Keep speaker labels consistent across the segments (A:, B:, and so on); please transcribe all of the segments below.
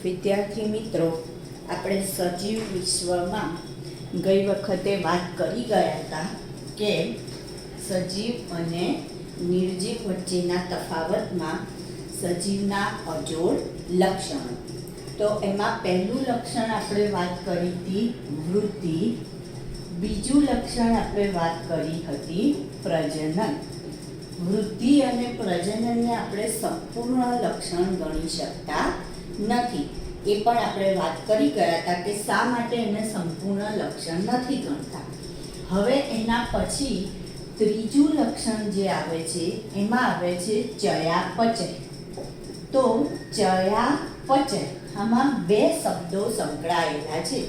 A: વિદ્યાર્થી મિત્રો, આપણે સજીવ વિશ્વમાં ગઈ વખતે વાત કરી ગયા હતા કે સજીવ અને નિર્જીવ વચ્ચેના તફાવતમાં સજીવના અજોડ લક્ષણો. તો એમાં પહેલું લક્ષણ આપણે વાત કરી હતી વૃદ્ધિ, બીજું લક્ષણ આપણે વાત કરી હતી પ્રજનન. વૃદ્ધિ અને પ્રજનનને આપણે સંપૂર્ણ લક્ષણ ગણી શકતા નથી. એ પણ આપણે વાત કરી ગયા હતા કે શા માટે એને સંપૂર્ણ લક્ષણ નથી ગણતા. હવે એના પછી ત્રીજું લક્ષણ જે આવે છે એમાં આવે છે ચયાપચય. તો ચયાપચય આમાં બે શબ્દો સંકળાયેલા છે,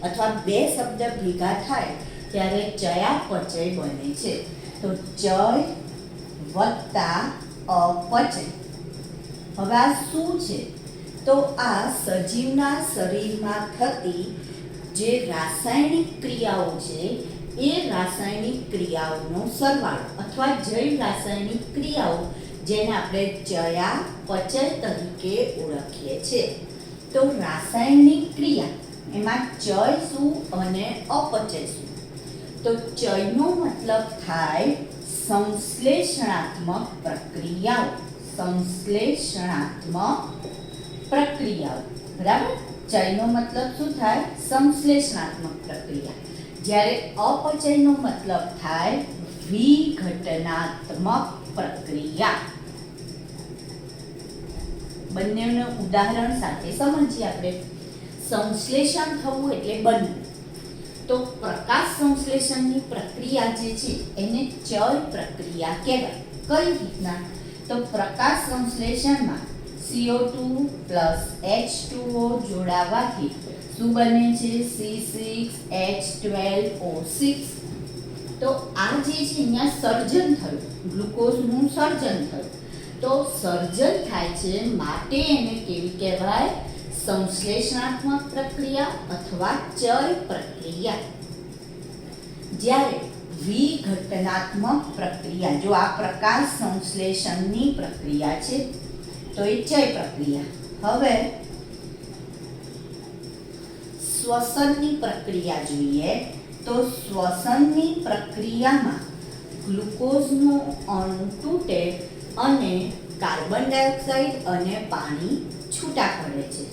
A: અથવા બે શબ્દ ભેગા થાય ત્યારે ચયાપચય બને છે. તો ચય વત્તા અપચય. હવે આ શું છે? તો આ સજીવના શરીરમાં થતી જે રાસાયણિક ક્રિયાઓ છે એ રાસાયણિક ક્રિયાઓનો સરવાળો અથવા જૈવ રાસાયણિક ક્રિયાઓ, જેને આપણે ચયાપચય તરીકે ઓળખીએ છીએ. તો રાસાયણિક ક્રિયા એમાં ચય શું અને અપચય શું? તો ચયનો મતલબ થાય સંશ્લેષણાત્મક પ્રક્રિયાઓ. સંશ્લેષણાત્મક પ્રક્રિયાઓ, બરાબર. ચયનો મતલબ શું થાય? સંશ્લેષણાત્મક પ્રક્રિયા. જ્યારે અપચયનો મતલબ થાય વિઘટનાત્મક પ્રક્રિયા. બંનેનું ઉદાહરણ સાથે સમજીએ આપણે. સંશ્લેષણ થવું એટલે બનવું. તો પ્રકાશ સંશ્લેષણની પ્રક્રિયા જે છે એને ચય પ્રક્રિયા કહેવાય. કઈ રીતના? તો પ્રકાશ સંશ્લેષણમાં CO2 પ્લસ H2O જોડાવાથી શું બને છે? C6H12O6. તો આ જે છે અહીંયા સર્જન થયું, ગ્લુકોઝનું સર્જન થયું. તો સર્જન થાય છે માટે એને કેવી કહેવાય? સંશ્લેષણાત્મક પ્રક્રિયા અથવા ચય પ્રક્રિયા. જ્યારે વિઘટનાત્મક પ્રક્રિયા, જો આ પ્રકાશ સંશ્લેષણની પ્રક્રિયા છે તો એ ચય પ્રક્રિયા. હવે શ્વસનની પ્રક્રિયા જોઈએ. તો શ્વસનની પ્રક્રિયામાં ગ્લુકોઝનો અણુ તૂટે અને કાર્બન ડાયોક્સાઇડ અને પાણી છૂટા પડે છે.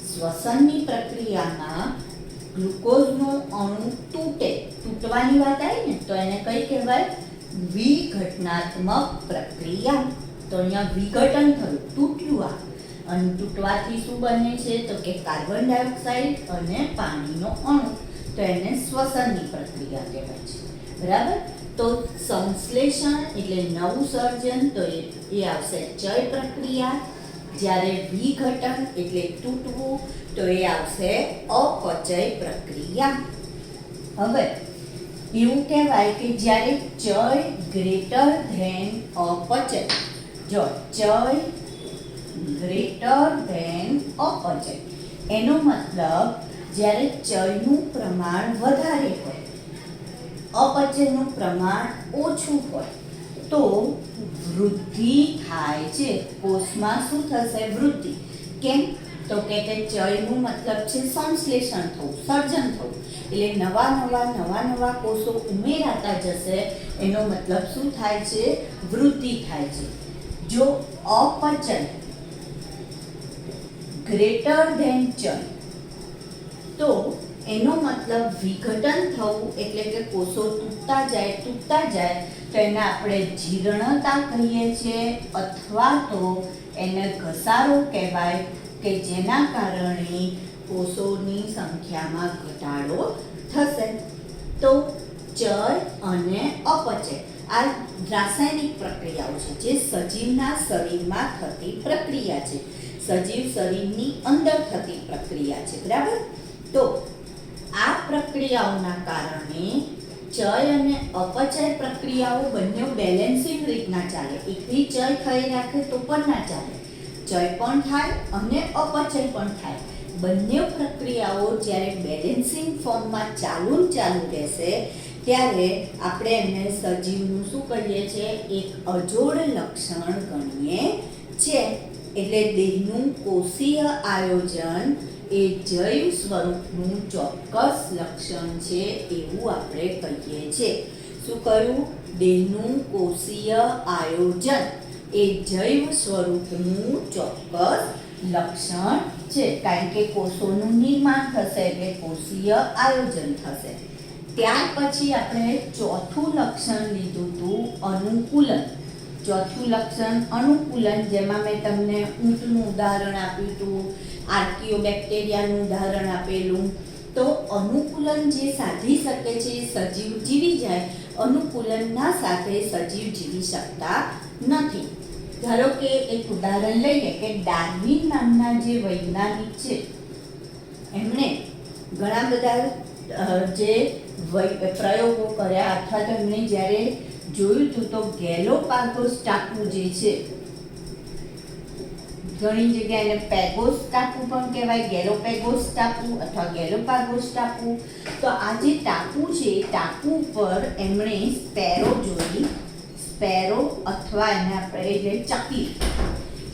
A: શ્વસનની પ્રક્રિયામાં ગ્લુકોઝનો અણુ તૂટવાની વાત આવી ને, તો એને કઈ કહેવાય? વિઘટનાત્મક પ્રક્રિયા. તો અહીંયા વિઘટન થયું, તૂટ્યું. આ અને તૂટવાથી શું બને છે? તો કે કાર્બન ડાયોક્સાઇડ અને પાણીનો અણુ. તો એને શ્વસનની પ્રક્રિયા કહેવાય છે, બરાબર. તો સંશ્લેષણ એટલે નવું સર્જન, તો એ આવશે ચય પ્રક્રિયા. જ્યારે વિઘટન એટલે તૂટવું, તો એ આવશે અપચય પ્રક્રિયા. હવે એવું કહેવાય કે જ્યારે ચય ગ્રેટર ધેન અપચય, જો ચય ગ્રેટર ધેન અપચય, એનો મતલબ જ્યારે ચયનું પ્રમાણ વધારે હોય, અપચયનું પ્રમાણ ઓછું હોય, તો વૃદ્ધિ થાય છે. કોષમાં શું થશે? વૃદ્ધિ. કેમ? તો કે ચયનું મતલબ છે સંશ્લેષણ થવું, સર્જન થવું. એટલે નવા કોષો ઉમેરાતા જશે. એનો મતલબ શું થાય છે? વૃદ્ધિ થાય છે. જો અપચય ગ્રેટર ધેન ચય, તો એનો મતલબ વિઘટન થવું એટલે કે કોષો તૂટતા જાય. તો એને આપણે જીર્ણતા કહીએ છીએ, અથવા તો એને ઘસારો કહેવાય, કે જેના કારણે કોષોની સંખ્યામાં ઘટાડો થશે. તો ચય અને અપચય આ રાસાયણિક પ્રક્રિયાઓ છે જે સજીવના શરીરમાં થતી પ્રક્રિયા છે. સજીવ શરીરની અંદર થતી પ્રક્રિયા છે, બરાબર. તો આ પ્રક્રિયાઓના કારણે ચય અને અપચય પ્રક્રિયાઓ બંને બેલેન્સિંગ રીતના ચાલે. એકથી ચય થઈ રાખે તો પણ ના ચાલે. ચય પણ થાય અને અપચય પણ થાય. બંને પ્રક્રિયાઓ જ્યારે બેલેન્સિંગ ફોર્મમાં ચાલુ રહેશે ત્યારે આપણે એને સજીવનું શું કહીએ છીએ? એક અજોડ લક્ષણ ગણીએ છીએ. એટલે દેહનું કોષીય આયોજન એ જૈવ સ્વરૂપનું ચોક્કસ લક્ષણ છે એવું આપણે કહીએ છીએ. શું કહ્યું? દેહનું કોષીય આયોજન એ જૈવ સ્વરૂપનું ચોક્કસ લક્ષણ છે, કારણ કે કોષોનું નિર્માણ થશે એટલે કોષીય આયોજન થશે. ત્યાર પછી આપણે ચોથું લક્ષણ લીધું હતું અનુકૂલન. ચોથું લક્ષણ અનુકૂલન, જેમાં મેં તમને ઊંટનું ઉદાહરણ આપ્યું હતું, આર્કિયોબેક્ટેરિયાનું ઉદાહરણ આપેલું. તો અનુકૂલન જે સાધી શકે છે સજીવ જીવી જાય, અનુકૂલનના સાથે સજીવ જીવી શકતા નથી. ધારો કે એક ઉદાહરણ લઈએ કે ડાર્વિન નામના જે વૈજ્ઞાનિક છે, એમણે ઘણા બધા જે પ્રયોગો કર્યા, અથવા તો એમણે જ્યારે જોયું હતું તો ગેલોપાગોસ ટાપુ જે છે, ઘણી જગ્યાએ એને પેગોસ ટાપુ પણ કહેવાય, ગેલોપેગોસ ટાપુ અથવા ગેલોપાગોસ ટાપુ. તો આ જે ટાપુ છે, ટાપુ પર એમણે સ્પેરો જોઈ, સ્પેરો અથવા એને આપણે એટલે ચકલી,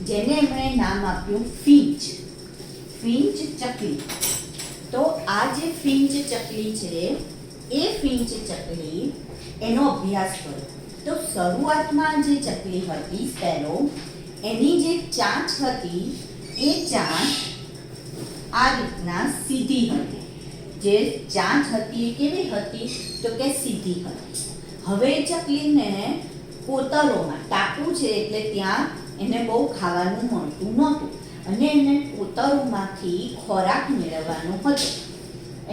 A: જેને એમણે નામ આપ્યું ફિંચ, ફિંચ ચકલી. તો આ જે ફિંચ ચકલી છે, એ ફિંચ ચકલી એનો અભ્યાસ કર્યો. તો શરૂઆતમાં જે ચકલી હતી સ્પેરો, એની જે ચાંચ હતી એ ચાંચ આ રીતના સીધી હતી. જે ચાંચ હતી એ કેવી હતી? તો કે સીધી હતી. હવે ચકલીને કોતરોમાં, ટાપુ છે એટલે ત્યાં એને બહુ ખાવાનું મળતું નહોતું અને એને કોતરોમાંથી ખોરાક મેળવવાનો હતો.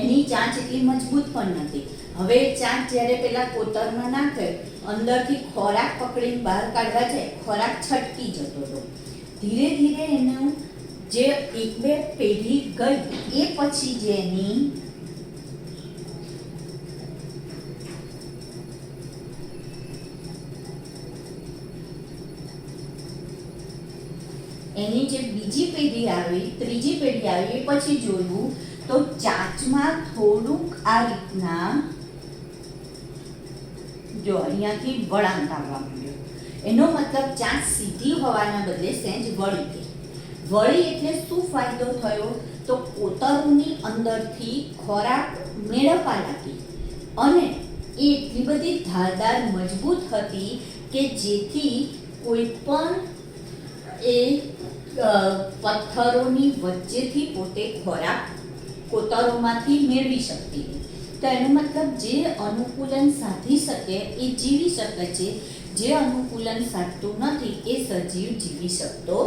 A: એની ચાંચ એટલી મજબૂત પણ નથી. હવે ચાંચ જ્યારે પેલા કોતરમાં નાખે, અંદરથી ખોરાક પકડીને બહાર કાઢવા જાય, ખોરાક છટકી જતો હતો. ધીરે ધીરે એનું જે એક બે પેઢી ગઈ, એ પછી જે એની જે બીજી પેઢી આવી, ત્રીજી પેઢી આવી, એ પછી જોયું તો ચાંચમાં થોડુંક આ રીતના જો અહીંયાથી વળાંક આવવા માંડ્યો. એનો મતલબ ચાંચ સીધી હોવાના બદલે સહેજ વળી ગઈ. વળી એટલે શું ફાયદો થયો? તો કોતરોની અંદરથી ખોરાક મેળવવા લાગી અને એ એટલી બધી ધારદાર મજબૂત હતી કે જેથી કોઈ પણ એ પથ્થરોની વચ્ચેથી પોતે ખોરાક કોતરોમાંથી મેળવી શકતી. તો એનો મતલબ જે અનુકૂલન સાધી શકે એ જીવી શકે છે, જે અનુકૂલન સાધતું નથી એ સજીવ જીવી શકતો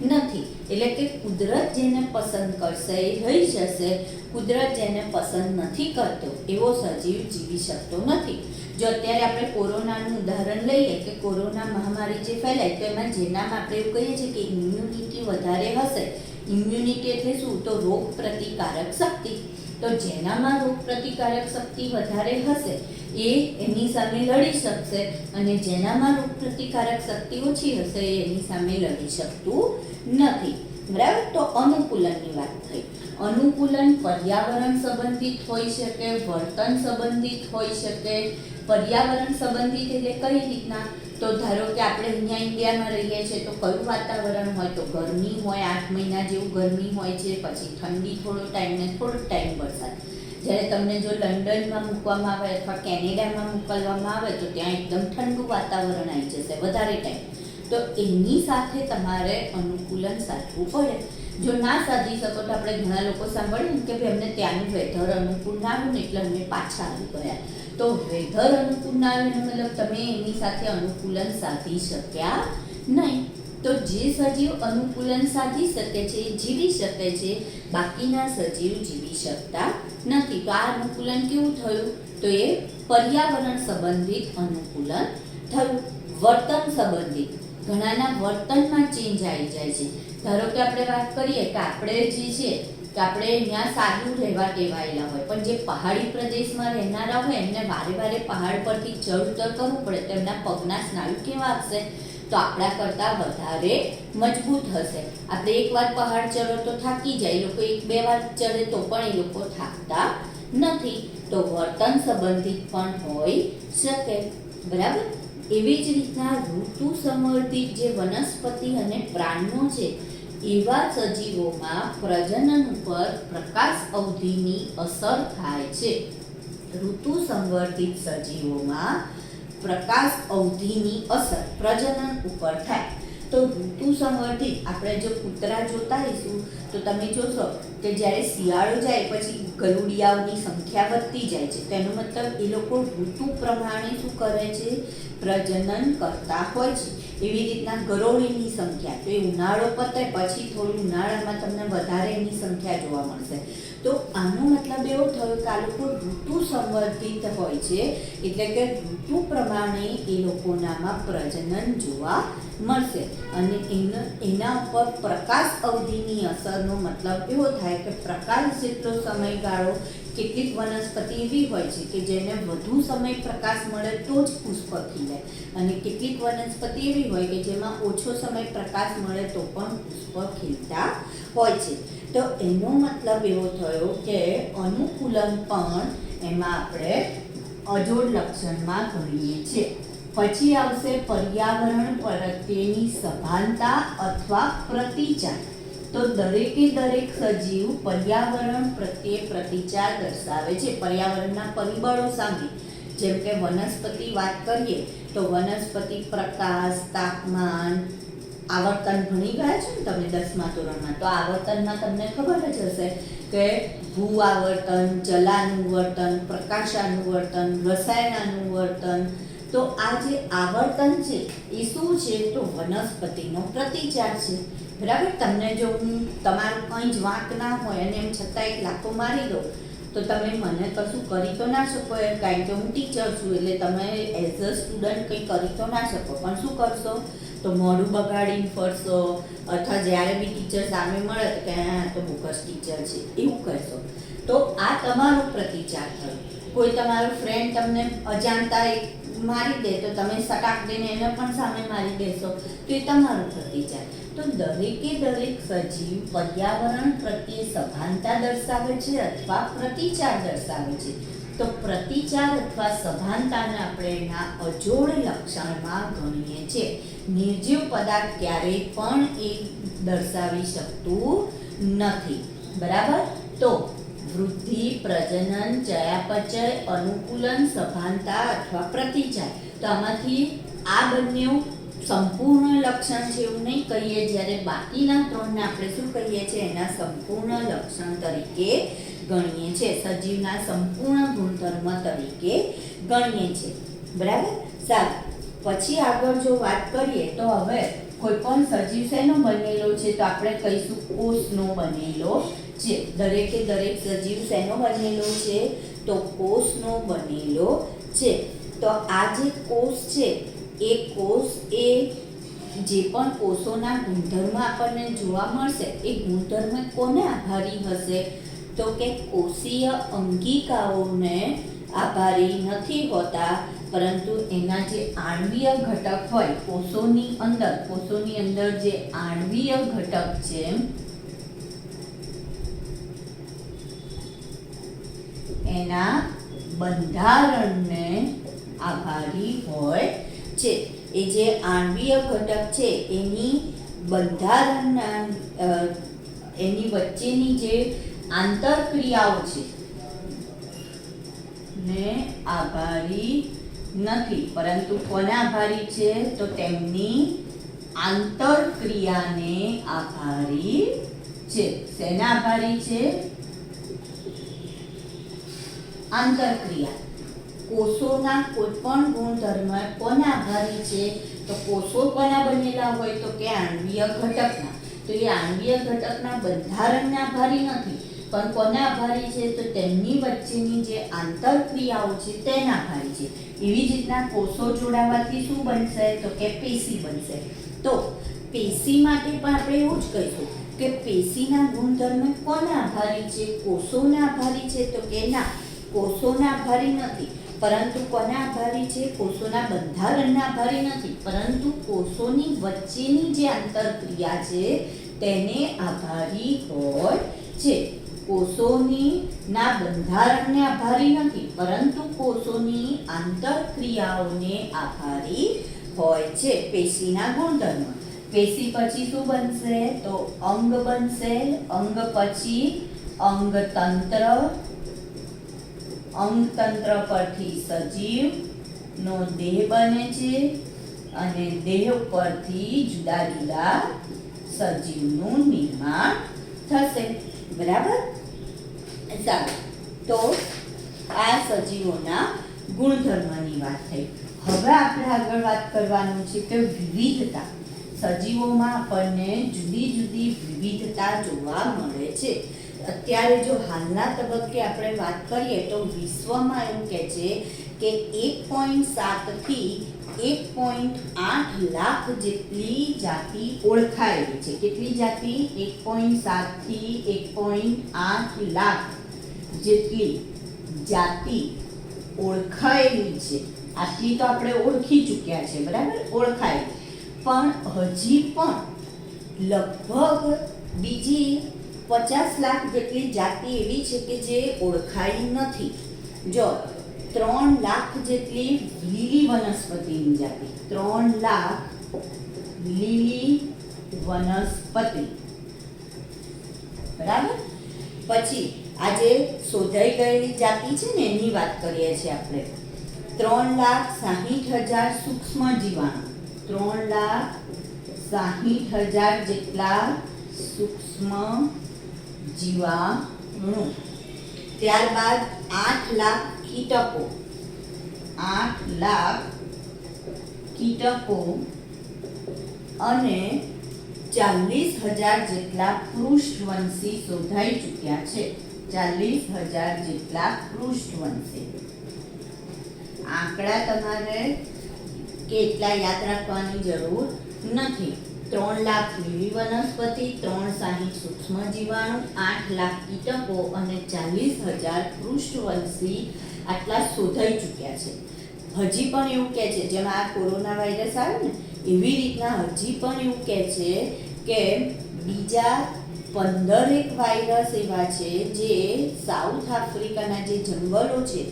A: નથી. એટલે કે કુદરત જેને પસંદ કરશે એ રહી જશે, કુદરત જેને પસંદ નથી કરતો એવો સજીવ જીવી શકતો નથી. જો અત્યારે આપણે કોરોનાનું ઉદાહરણ લઈએ કે કોરોના મહામારી જે ફેલાય, તો એમાં જેનામાં આપણે એવું કહીએ છીએ કે ઇમ્યુનિટી વધારે હશે. ઇમ્યુનિટી એટલે શું? તો રોગ પ્રતિકારક શક્તિ. તો જેનામાં રોગ પ્રતિકારક શક્તિ વધારે હશે એ એની સામે લડી શકશે, અને જેનામાં રોગ પ્રતિકારક શક્તિ ઓછી હશે એ એની સામે લડી શકતું નથી. બરાબર? તો અનુકૂલનની વાત થઈ. અનુકૂલન પર્યાવરણ સંબંધિત હોઈ શકે, વર્તન સંબંધિત હોઈ શકે. પર્યાવરણ સંબંધિત એટલે કઈ રીતના? તો ધારો કે આપણે અહીંયા ઇન્ડિયામાં રહીએ છીએ તો કયું વાતાવરણ હોય? તો ગરમી હોય, 8 મહિના જેવું ગરમી હોય છે, પછી ઠંડી થોડો ટાઈમ ને થોડો ટાઈમ વરસાદ. જ્યારે તમને જો લંડનમાં મૂકવામાં આવે અથવા કેનેડામાં મોકલવામાં આવે તો ત્યાં એકદમ ઠંડુ વાતાવરણ આવી જશે વધારે ટાઈમ. તો એની સાથે તમારે અનુકૂલન સાધવું પડે. જો ના સાધી શકો તો આપણે ઘણા લોકો સાંભળીએ કે ભાઈ અમને ત્યાંનું વેધર અનુકૂળ ના આવ્યું ને એટલે અમે પાછા આવી ગયા. તો વેધર અનુકૂળ ના આવ્યું મતલબ તમે એની સાથે અનુકૂલન સાધી શક્યા નહીં. તો જે સજીવ અનુકૂલન સાધી શકે છે એ જીવી શકે છે, બાકીના સજીવ જીવી શકતા નથી. તો આ અનુકૂલન કેવું થયું? તો એ પર્યાવરણ સંબંધિત અનુકૂલન થયું. વર્તન સંબંધિત, ઘણાના વર્તનમાં ચેન્જ આવી જાય છે. ધારો કે આપણે વાત કરીએ કે આપણે જે છે કે આપણે અહીંયા સાદું રહેવા ટેવાયેલા હોય, પણ જે પહાડી પ્રદેશમાં રહેનારા હોય એમને વારે વારે પહાડ પરથી ચઢ ઉતર કરવું પડે, તો એમના પગના સ્નાયુ કેવા હશે? તો આપણા કરતાં વધારે મજબૂત હશે. આપણે એકવાર પહાડ ચડો તો થાકી જાય, એ લોકો 1-2 વાર ચડે તો પણ એ લોકો થાકતા નથી. તો વર્તન સંબંધિત પણ હોઈ શકે. બરાબર? એવી જ રીતના ઋતુ સંબંધિત જે વનસ્પતિ અને પ્રાણીઓ છે એવા સજીવોમાં પ્રજનન ઉપર પ્રકાશ અવધિની અસર થાય છે. ઋતુ સંવર્ધિત સજીવોમાં પ્રકાશ અવધિની અસર પ્રજનન ઉપર થાય. તો ઋતુ સંવર્ધિત આપણે જો કૂતરા જોતા રહીશું તો તમે જોશો કે જ્યારે શિયાળો જાય પછી ગલુડિયાઓની સંખ્યા વધતી જાય છે. તેનો મતલબ એ લોકો ઋતુ પ્રમાણે શું કરે છે? પ્રજનન કરતા હોય છે. એવી રીતના ગરોળીની સંખ્યા, તો એ ઉનાળો પતે પછી થોડું ઉનાળામાં તમને વધારે એની સંખ્યા જોવા મળશે. તો આનો મતલબ એવો થયો કે આ લોકો ઋતુ સંવર્ધિત હોય છે, એટલે કે ઋતુ પ્રમાણે એ લોકોનામાં પ્રજનન જોવા મળશે. અને એના ઉપર પ્રકાશ અવધિની અસરનો મતલબ એવો થાય કે પ્રકાશ જેટલો સમયગાળો, કેટલીક વનસ્પતિ એવી હોય છે કે જેને વધુ સમય પ્રકાશ મળે તો જ પુષ્પ ખીલે, અને કેટલીક વનસ્પતિ એવી હોય કે જેમાં ઓછો સમય પ્રકાશ મળે તો પણ પુષ્પ ખીલતા હોય છે. તો એનો મતલબ એવો થયો કે અનુકૂલન પણ એમાં આપણે અજોડ લક્ષણમાં ગણીએ છીએ. પછી આવશે પર્યાવરણ પ્રત્યેની સભાનતા અથવા પ્રતિચાર. તો દરેકે દરેક સજીવ પર્યાવરણ પ્રત્યે પ્રતિચાર દર્શાવે છે. પર્યાવરણના પરિબળો સામે, જેમ કે વનસ્પતિ વાત કરીએ તો વનસ્પતિ પ્રકાશ, તાપમાન, આવર્તન ભણી ગયા છો ને તમે 10મા ધોરણમાં, તો આવર્તનમાં તમને ખબર જ હશે કે ભૂ આવર્તન, જલાનુવર્તન, પ્રકાશાનુવર્તન, રસાયણાનુવર્તન. તો આ જે આવર્તન છે એ શું છે? તો વનસ્પતિનો પ્રતિચાર છે. બરાબર? તમને જો હું તમારું કંઈ જ વાંક ના હોય અને એમ છતાં એક લાફો મારી દો તો તમે મને કશું કરી તો ના શકો, કારણ કે હું ટીચર છું, એટલે તમે એઝ અ સ્ટુડન્ટ કંઈ કરી તો ના શકો. પણ શું કરશો? તો મોઢું બગાડીને ફરશો, અથવા જ્યારે બી ટીચર સામે મળે તો કે હા તો બોકસ ટીચર છે એવું કહેશો. તો આ તમારો પ્રતિચાર થયો. કોઈ તમારો ફ્રેન્ડ તમને અજાણતા મારી દે તો તમે સટાક દઈને એને પણ સામે મારી દેશો, તો એ તમારો પ્રતિચાર. તો દરેકે દરેક સજીવ પર્યાવરણ પ્રત્યે સભાનતા દર્શાવે છે અથવા પ્રતિચાર દર્શાવે છે. તો પ્રતિચાર અથવા સભાનતાને આપણે એના અજોડ લક્ષણમાં ગણીએ છીએ. નિર્જીવ પદાર્થ ક્યારેય પણ એ દર્શાવી શકતું નથી. બરાબર? તો વૃદ્ધિ, પ્રજનન, ચયાપચય, અનુકૂલન, સભાનતા અથવા પ્રતિચાર. તો આમાંથી આ બંને સંપૂર્ણ લક્ષણ છે એવું નહીં કહીએ, જ્યારે બાકીના ત્રણને આપણે શું કહીએ છીએ? એના સંપૂર્ણ લક્ષણ તરીકે ગણીએ છીએ, સજીવના સંપૂર્ણ ગુણધર્મ તરીકે ગણીએ છીએ. બરાબર? સારું. પછી આગળ જો વાત કરીએ તો હવે કોઈ પણ સજીવ શેનો બનેલો છે? તો આપણે કહીશું કોષનો બનેલો છે. દરેકે દરેક સજીવ શેનો બનેલો છે? તો કોષનો બનેલો છે. તો આ જે કોષ છે એ કોષ એ જે પણ કોષોના ગુણધર્મ આપણને જોવા મળશે એ ગુણધર્મ કોને આભારી હશે? તો કે કોષીય અંગિકાઓને આભારી નથી હોતા, પરંતુ એના જે આણ્વીય ઘટક હોય કોષોની અંદર જે આણ્વીય ઘટક છે એના બંધારણને આભારી હોય છે. એ જે આણ્વીય ઘટક છે એની બંધારણના એની વચ્ચેની જે આંતરક્રિયાઓ છે ને આભારી નથી, પરંતુ કોને આભારી છે? તો તેમની આંતરક્રિયાને આભારી છે. શેના આભારી છે? આંતરક્રિયા. કોષોના કોઈ પણ ગુણધર્મ કોના આભારી છે? તો કોષો કોના બનેલા હોય? તો કે આણ્વીય ઘટકના. તો એ આણ્વીય ઘટકના બંધારણને આભારી નથી, પણ કોના આભારી છે? તો તેમની વચ્ચેની જે આંતરક્રિયાઓ છે તેના આભારી છે. એવી જ રીતના કોષો જોડાવાથી શું બનશે? તો કે પેશી બનશે. તો પેશી માટે પણ આપણે એવું જ કહીશું કે પેશીના ગુણધર્મ કોના આભારી છે? કોષોના આભારી છે? તો કે ના, કોષોના આભારી નથી, પરંતુ કોના આભારી છે? કોષોના બંધારણના આભારી નથી, પરંતુ કોષોની વચ્ચેની જે આંતરક્રિયા છે તેને આભારી હોય છે. કોષોની ના બંધારણને આભારી નથી, પરંતુ કોષોની આંતરક્રિયાઓને આભારી હોય છે પેશીના ગુણધર્મ. પેશી પછી શું બનશે? તો અંગ બનશે. અંગ પછી અંગતંત્ર. અંગતંત્ર પરથી સજીવનો દેહ બને છે અને દેહ ઉપરથી જુદા જુદા સજીવનું નિર્માણ થશે. બરાબર? સારું. તો આ સજીવોના ગુણધર્મની વાત થઈ. હવે આપણે આગળ વાત કરવાનું છે કે વિવિધતા. સજીવોમાં આપણને જુદી જુદી વિવિધતા જોવા મળે છે. અત્યારે જો હાલના તબક્કે આપણે વાત કરીએ તો વિશ્વમાં એવું કહે છે કે 1.7 થી 1.8 લાખ જેટલી જાતિ ઓળખાયેલી છે. કેટલી જાતિ? 1.7 થી 1.8 લાખ જેટલી જાતિ ઓળખાયેલી છે. આટલી તો આપણે ઓળખી ચૂક્યા છે. બરાબર? ઓળખાયેલી. પણ હજી પણ લગભગ બીજી 50 લાખ જેટલી જાતિ એવી છે કે જે ઓળખાઈ નથી. જો 3 લાખ જેટલી લીલી વનસ્પતિની જાતિ, 3 લાખ લીલી વનસ્પતિ. બરાબર? પછી આજે શોધાઈ ગયેલી જાતિ છે ને એની વાત કરીએ છીએ આપણે. 3,60,000 સૂક્ષ્મ જીવાણુ. 3,60,000 જેટલા સૂક્ષ્મ જીવાણુ. ત્યારબાદ 8 લાખ કીટકો. 8 લાખ કીટકો અને 40,000 જેટલા પૃષ્ઠવંશી શોધાઈ ચૂક્યા છે. 40,000 જેટલા પૃષ્ઠવંશી. આંકડા તમારે કેટલા યાદ રાખવાની જરૂર નથી. 3 લાખ લીલી વનસ્પતિ, 360 સૂક્ષ્મ જીવાણુ, 8 લાખ કીટકો અને 40,000 પૃષ્ઠવંશી આટલા શોધાઈ ચૂક્યા છે. હજી પણ એવું કહે છે, જેમ આ કોરોના વાયરસ આવે ને એવી રીતના હજી પણ એવું કહે છે કે બીજા 15 વાયરસ એવા છે જે સાઉથ આફ્રિકાના જે જંગલો છે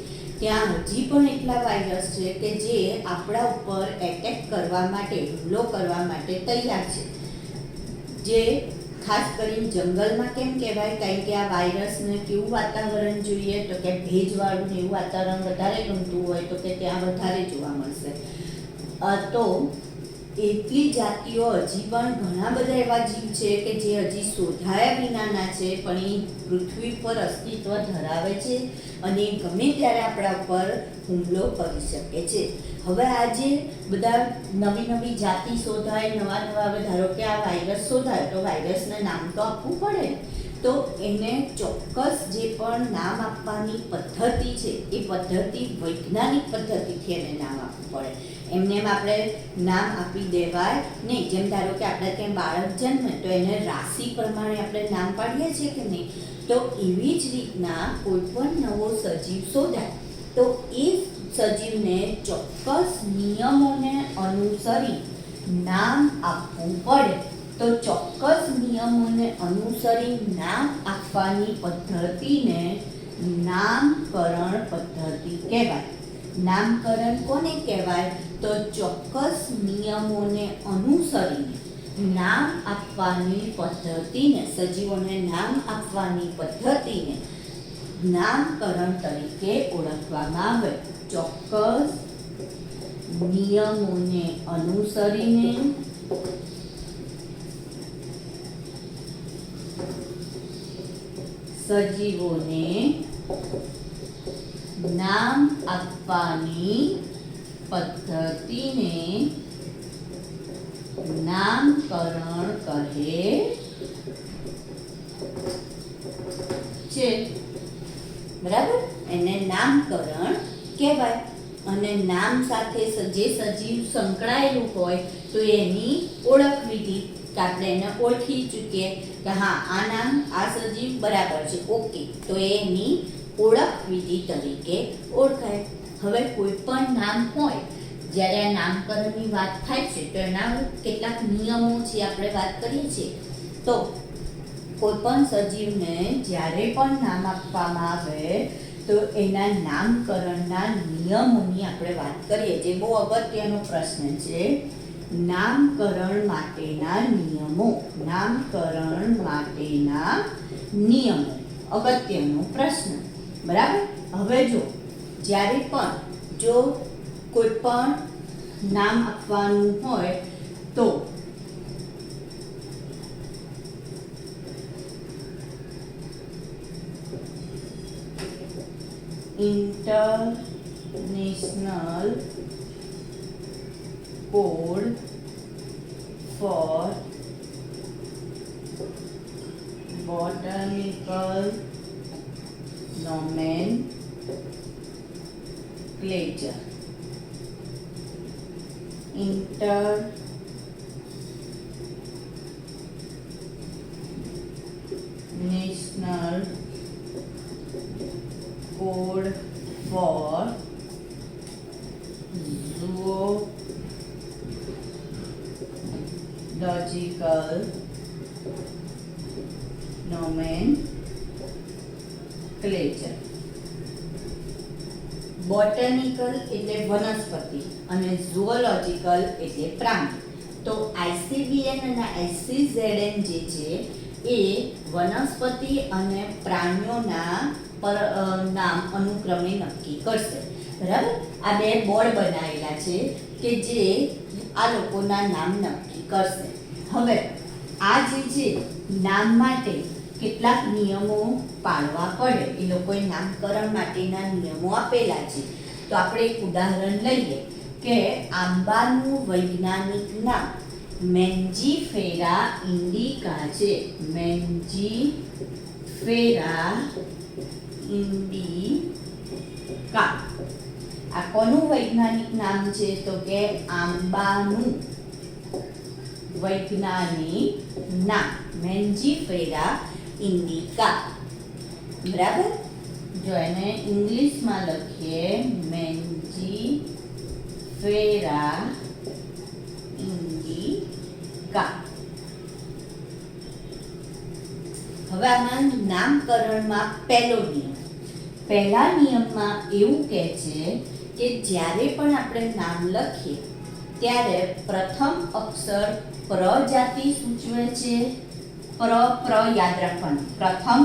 A: ત્યાં હજી પણ એટલા વાયરસ છે કે જે આપણા ઉપર એટેક કરવા માટે, હુમલો કરવા માટે તૈયાર છે. જે ખાસ કરીને જંગલમાં કેમ કહેવાય? કારણ કે આ વાયરસને કેવું વાતાવરણ જોઈએ? તો કે ભેજવાળું એવું વાતાવરણ વધારે ગમતું હોય તો કે ત્યાં વધારે જોવા મળશે. તો એટલી જાતિઓ હજી પણ ઘણા બધા એવા જીવ છે કે જે હજી શોધાયા વિનાના છે, પણ એ પૃથ્વી પર અસ્તિત્વ ધરાવે છે અને ગમે ત્યારે આપણા ઉપર હુમલો કરી શકે છે. હવે આજે બધા નવી નવી જાતિ શોધાય, નવા નવા, હવે ધારો કે આ વાયરસ શોધાય તો વાયરસને નામ તો આપવું પડે. તો એને ચોક્કસ જે પણ નામ આપવાની પદ્ધતિ છે એ પદ્ધતિ વૈજ્ઞાનિક પદ્ધતિથી એને નામ આપવું પડે. એમને એમ આપણે નામ આપી દેવાય નહીં. જેમ ધારો કે આપણે ત્યાં બાળક જન્મે તો એને રાશિ પ્રમાણે આપણે નામ પાડીએ છીએ કે નહીં, તો એવી જ રીતના કોઈ પણ નવો સજીવ શોધાય તો એ સજીવને ચોક્કસ નિયમોને અનુસરી નામ આપવું પડે. તો ચોક્કસ નિયમોને અનુસરી નામ આપવાની પદ્ધતિને નામકરણ પદ્ધતિ કહેવાય. નામકરણ કોને કહેવાય? તો ચોક્કસ નિયમોને અનુસરીને નામ આપવાની પદ્ધતિને, સજીવોને નામ આપવાની પદ્ધતિને નામકરણ તરીકે ઓળખવામાં આવે. ચોક્કસ નિયમોને અનુસરીને સજીવોને નામ આપવાની પદ્ધતિને નામકરણ કહે છે. બરાબર? એને નામકરણ કહેવાય. અને નામ સાથે જે સજીવ સંકળાયેલું હોય તો એની ઓળખ વિધિ, કે આપણે એને ઓળખી ચૂકીએ કે હા આ નામ, આ સજીવ બરાબર છે, ઓકે, તો એની ઓળખ વિધિ તરીકે ઓળખાય. હવે કોઈ પણ નામ હોય, જ્યારે આ નામકરણની વાત થાય છે તો એના કેટલાક નિયમો છે આપણે વાત કરીએ છીએ. તો કોઈ પણ સજીવને જ્યારે પણ નામ આપવામાં આવે તો એના નામકરણના નિયમોની આપણે વાત કરીએ, જે બહુ અગત્યનો પ્રશ્ન છે. નામકરણ માટેના નિયમો. નામકરણ માટેના નિયમો અગત્યનો પ્રશ્ન. બરાબર. હવે જો જ્યારે પણ જો કોઈ પણ નામ આપવાનું હોય તો international code four botanical nomenclature. International Code for Zoological nomenclature. Botanical એટલે વનસ્પતિ અને ઝૂઓલોજિકલ એટલે પ્રાણી. તો ICVN અને ICZN જે છે એ વનસ્પતિ અને પ્રાણીઓના નામ અનુક્રમે નક્કી કરશે. બરાબર. આ બે બોર્ડ બનાવેલા છે કે જે આ લોકોના નામ નક્કી કરશે. હવે આ જે છે નામ માટે કેટલાક નિયમો પાળવા પડે. એ લોકોએ નામકરણ માટેના નિયમો આપેલા છે. તો આપણે એક ઉદાહરણ લઈએ કે આંબાનું વૈજ્ઞાનિક નામ મેન્જીફેરા ઇન્ડિકા છે. મેન્જીફેરા ઇન્ડિકા. આ કોનું વૈજ્ઞાનિક નામ છે? તો કે આંબાનું વૈજ્ઞાનિક નામ મેન્જીફેરા ઇન્ડિકા. બરાબર. જો એને ઇંગ્લિશમાં લખીએ મેન્જીફેરા ઇન્ડિકા. હવે આમાં નામકરણમાં પહેલો નિયમ. પહેલા નિયમમાં એવું કહે છે કે જ્યારે પણ આપણે નામ લખીએ ત્યારે પ્રથમ અક્ષર પ્રજાતિ સૂચવે છે. પ્ર યાદ રાખવાનું. પ્રથમ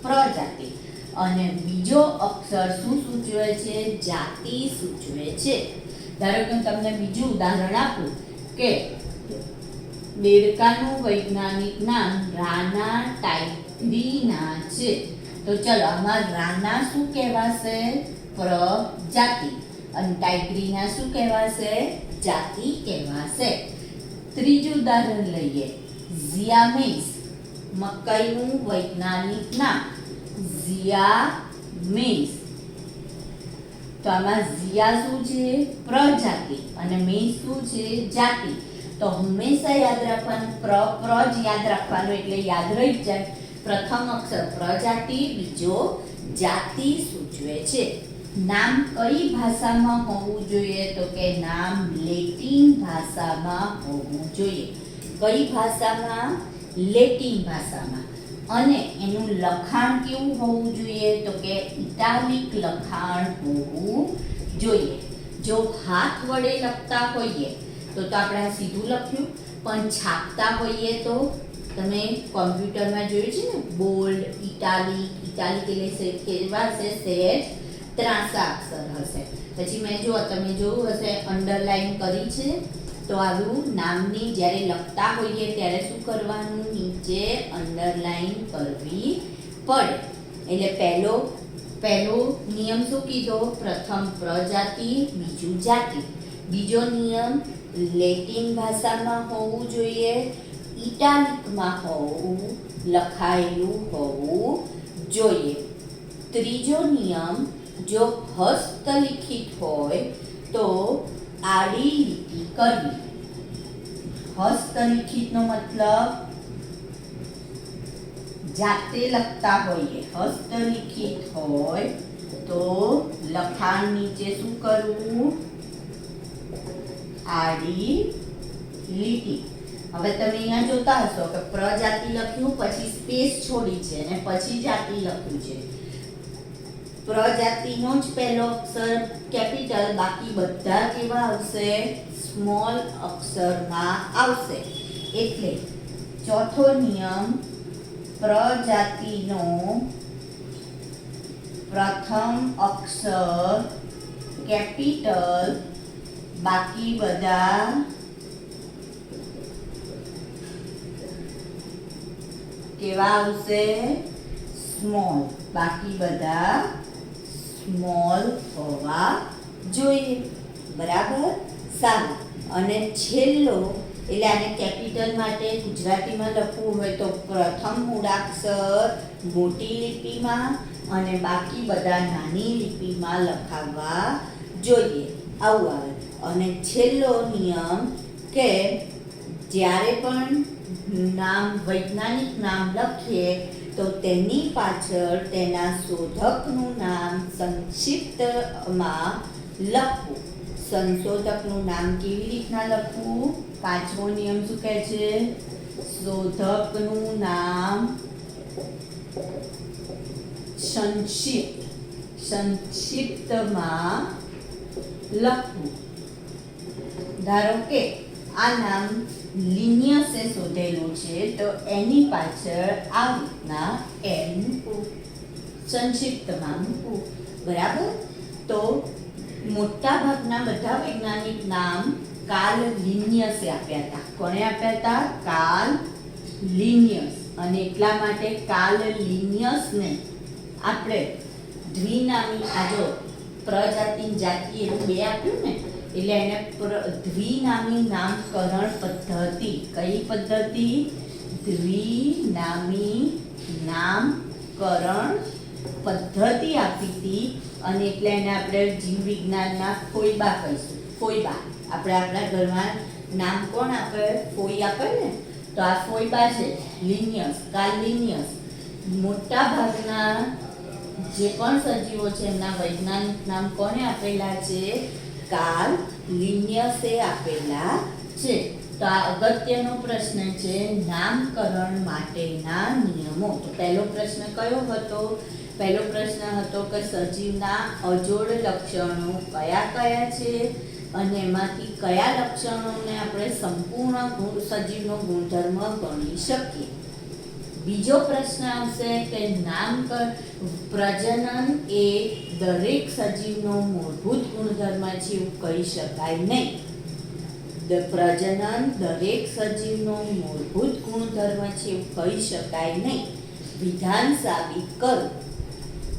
A: પ્રજાતિ અને બીજો અક્ષર શું સૂચવે છે? જાતિ સૂચવે છે. ધારો કે હું તમને બીજું ઉદાહરણ આપું કે દેડકાનું વૈજ્ઞાનિક નામ રાના ટાઇગ્રીના છે. તો ચલો આમાં રાના શું કહેવાશે? પ્રજાતિ. અને ટાઇગ્રીના શું કહેવાશે? જાતિ કહેવાશે. ત્રીજું ઉદાહરણ લઈએ. ઝિયામેઇસ. મકાઈનું વૈજ્ઞાનિક નામ ઝિયામેઇસ. તો આમાં ઝિયા શું છે? પ્રજાતિ અને મેઇસ શું છે? જાતિ. તો હંમેશા યાદ રાખવાનું પ્ર જ યાદ રાખવાનું એટલે યાદ રહી જાય. પ્રથમ અક્ષર પ્રજાતિ, બીજો જાતિ સૂચવે છે. નામ કઈ ભાષામાં હોવું જોઈએ? તો કે નામ લેટિન ભાષામાં હોવું જોઈએ. કઈ ભાષામાં? લેટિન ભાષામાં. અને એનું લખાણ કેવું હોવું જોઈએ? તો કે ઇટાલિક લખાણ હોવું જોઈએ. જો હાથ વડે લખતા હોઈએ તો આપણે આ સીધું લખ્યું, પણ છાપતા હોઈએ તો તમે કોમ્પ્યુટરમાં જોયું છે ને બોલ્ડ, ઇટાલિક એટલે કેવા હશે? સહેજ ત્રાંસા અક્ષર હશે. પછી તમે જોયું હશે અંડરલાઈન કરી છે. તો આવું નામની જ્યારે લખતા હોઈએ ત્યારે શું કરવાનું? નીચે અંડરલાઈન કરવી પડે. એટલે પહેલો નિયમ શું કીધો? પ્રથમ પ્રજાતિ, બીજું જાતિ. બીજો નિયમ લેટિન ભાષામાં હોવું જોઈએ, ઇટાલિકમાં લખાયેલું હોવું જોઈએ. ત્રીજો નિયમ જો હસ્તલિખિત હોય તો આડી લીટી કરવી. હસ્તલિખિતનો મતલબ જાતે લખતા હોઈએ. હસ્તલિખિત હોય તો લખાણ નીચે શું કરવું? આડી લીટી. હવે તમે અહીંયા જોતા હશો કે પ્રજાતિ લખ્યું, પછી સ્પેસ છોડી છે અને પછી જાતિ લખ્યું છે. પ્રજાતિનો જ પહેલો અક્ષર કેપિટલ, બાકી બધા કેવા આવશે? સ્મોલ અક્ષરમાં આવશે. એટલે ચોથો નિયમ, પ્રજાતિનો પ્રથમ અક્ષર કેપિટલ, બાકી બધા કેવા આવશે? સ્મોલ. બાકી બધા સ્મોલ હોવા જોઈએ. બરાબર? સારું. અને છેલ્લો, એટલે આને કેપિટલ માટે ગુજરાતીમાં લખવું હોય તો પ્રથમ મૂળાક્ષર મોટી લિપિમાં અને બાકી બધા નાની લિપિમાં લખાવવા જોઈએ. આવું આવે. અને છેલ્લો નિયમ કે જ્યારે પણ નામ, વૈજ્ઞાનિક નામ લખીએ તો તેની પાછળ તેના શોધકનું નામ સંક્ષિપ્તમાં લખવું. સંશોધકનું નામ કેવી રીતના લખવું? પાંચમો નિયમ શું કહે છે? શોધકનું નામ સંક્ષિપ્તમાં લખવું. ધારો કે આ નામ લિનિયસે શોધેલું છે તો એની પાછળ આ રીતના એન મૂકવું, સંક્ષિપ્તમાં મૂકવું. બરાબર? તો મોટા ભાગના બધા વૈજ્ઞાનિક નામ કાર્લ લિનિયસે આપ્યા હતા. કોણે આપ્યા હતા? Carl Linnaeus. અને એટલા માટે કાર્લ લિનિયસને આપણે દ્વિનામી, આ જો પ્રજાતિ જાતિ એવું બે આપ્યું ને, એટલે એને દ્વિનામી નામકરણ પદ્ધતિ. કઈ પદ્ધતિ? દ્વિનામી નામકરણ પદ્ધતિ આપી હતી. અને એટલે એને આપણે જીવ વિજ્ઞાનના ફોઈબા કહીશું. ફોઈબા. આપણે આપણા ઘરમાં નામ કોણ આપે? ફોઈ આપે ને, તો આ ફોઈબા છે. Linnaeus, Carl Linnaeus. મોટા ભાગના જે પણ સજીવો છે એમના વૈજ્ઞાનિક નામ કોને આપેલા છે? કાર્લ લિનિયસે આપેલા છે. તો આ અગત્યનો પ્રશ્ન છે, નામકરણ માટેના નિયમો. તો પહેલો પ્રશ્ન કયો હતો? પહેલો પ્રશ્ન હતો કે સજીવના અજોડ લક્ષણો કયા કયા છે અને એમાંથી કયા લક્ષણોને આપણે સંપૂર્ણ સજીવનો ગુણધર્મ ગણી શકીએ. બીજો પ્રશ્ન આવશે કે પ્રજનન એ દરેક સજીવનો મૂળભૂત ગુણધર્મ છે એવું કહી શકાય નહીં. પ્રજનન દરેક સજીવનો મૂળભૂત ગુણધર્મ છે એવું કહી શકાય નહીં. વિધાન સાબિત કરો.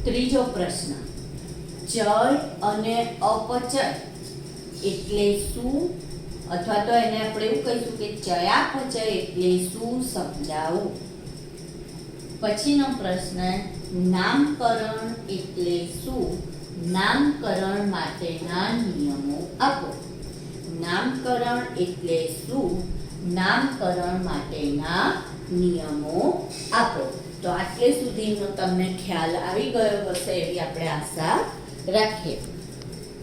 A: ત્રીજો પ્રશ્ન, ચય અને અપચય એટલે શું? અથવા તો એને આપણે એવું કહીશું કે ચયાપચય એટલે શું? સમજાવો. પછીનો પ્રશ્ન, નામકરણ એટલે શું? નામકરણ માટેના નિયમો આપો. નામકરણ એટલે શું? નામકરણ માટેના નિયમો આપો. તો આટલે સુધીનો તમને ખ્યાલ આવી ગયો હશે એવી આપણે આશા રાખીએ.